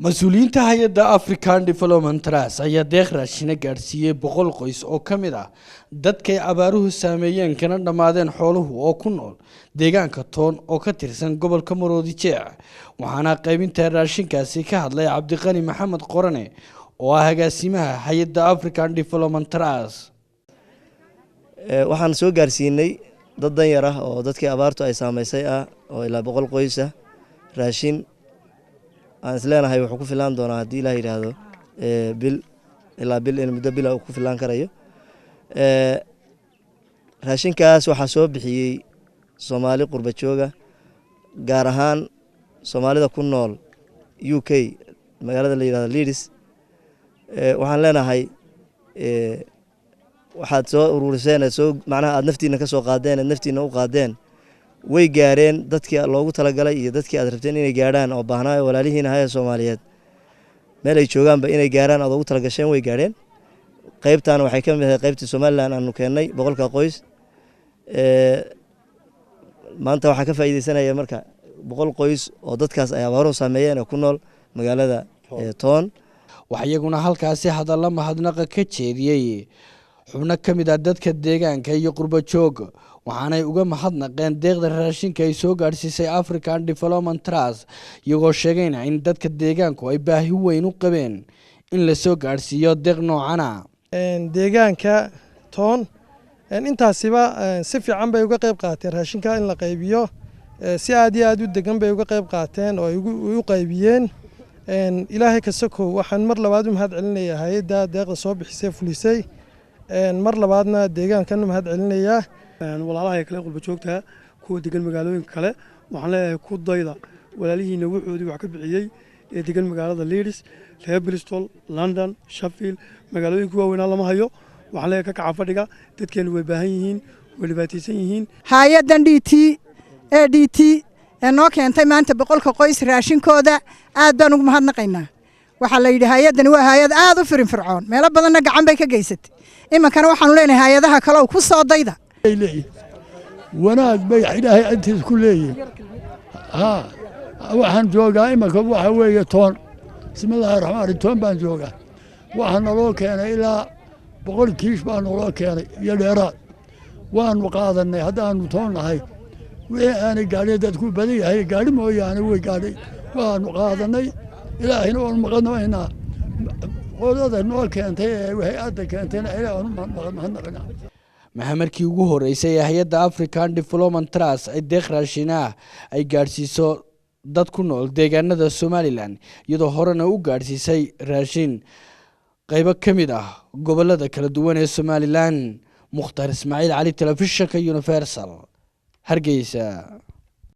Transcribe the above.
mas-uuliyiinta hay-adda African Development Trust ayaa deeq raashin gaarsiiyay 100 qoys oo kamid ah dadkay abaaruhu saameeyeen kana dhamaadeen xooluhu oo ku nool deegaanka Toon oo ka tirsan gobolka Maroodi Jeex waxaana qaybinta raashinkaasi ka hadlay Cabdiqani Maxamed Qorane oo ah agaasimaha hay-adda African Development Trust waxaan soo gaarsiinay dad danyar ah oo dadkii abaartu ay saameysay oo ilaa 100 qoys ah raashin aan isleenahay wuxuu ku filaan doonaa hadii la yiraahdo bil in muddo bil ku filaan karayo raashinkaas waxa soo bixiyay Soomaali qurba jooga gaar ahaan Soomaalida ku nool UK magaalada la yiraahdo Leeds waxaan leenahay waxaad soo ururiseen soo macnaha aad naftiina ka soo qaadeen naftiina u qaadeen way gaareen dadkii loogu talagalay iyo dadkii aad rabteen inay gaaraan oo baahnaa walaalihiina hay Soomaaliyeed meel ay joogaanba inay gaaraan aad ugu talagasheen way gaareen qaybtaan waxay ka mid tahay qaybtii Soomaaliland aanu keenay 100 qoys maanta waxa ka faa'iideysanaya marka 100 qoys oo dadkaas ay abaaro saameeyeen oo ku nool magaalada Toon waxayaguna halkaasi hadalla mahadnaqa ka jeediyay xubno kamid ah dadka deegaanka iyo qurba joog waxaanay uga mahadnaqeen deeqda raashinka ay soo gaarsiisay African Development Trust iyagoo sheegayna in dadka deegaanku ay baahi weyn u qabeen in la soo gaarsiiyo deeq noocan ah deegaanka Toon intaasiba si fiican bay uga qayb qaateen raashinka in la qaybiyo si aad iyo aad u degan bay uga qayb qaateen oo ay u qaybiyeen ilaahay ka sokow waxaan mar labaad u mahad celinayaa hay'adda deeqda soo bixisay fulisay mar labaadna deegaankan mahad celinayaa walaalaha kale qurba joogta kuwa degan magaalooyinka kale waxaan leeyahay ku dayda walaalihiina wuxuudii wax ka bixiyay ee degan magaalada Leeds, Bristol, London, Sheffield magaalooyinka waaweyn lama hayo waxaan leeyahay ka kaca fadhiga dadkeenu way baahan yihiin way dhibaataysan yihiin hay'addan DT noo keentay maanta 100 qoys raashinkooda aad baan ugu mahadnaqaynaa waxa la yidhi hay'addan waa hay'ad aad u firfircoon meelo badanna gacan bay ka geysatay imankana waxaan leenahay hay'adaha kale oo ku soo dayda wanaag bay ilaahay intiis ku leeyihiin waxaan joogaa imanka waxa weeye Toon bismillaahi raxmaani Toon baan joogaa waxaan naloo keenay ilaa 100 kiish baan naloo keenay iyo dheeraad waanu qaadanay haddaanu Toon nahay wixii aan gaadhay dadku badan yahay gaadhi mooyaane way gaadhay waanu qaadanay ilaahina oo maqanaynaa qodada noo keentay waxay aad keentayna ilaahay mahadnaqina markii ugu horeysay hay'adda African Development Trust ay deeq raashin ay gaarsiiso dad ku nool deegaanada Somaliland iyadoo horena u gaarsiisay raashin qaybo kamid ah gobolada kala duwan ee Somaliland Mukhtar Ismaaciil Ali telefishinka Universal Hargeysa.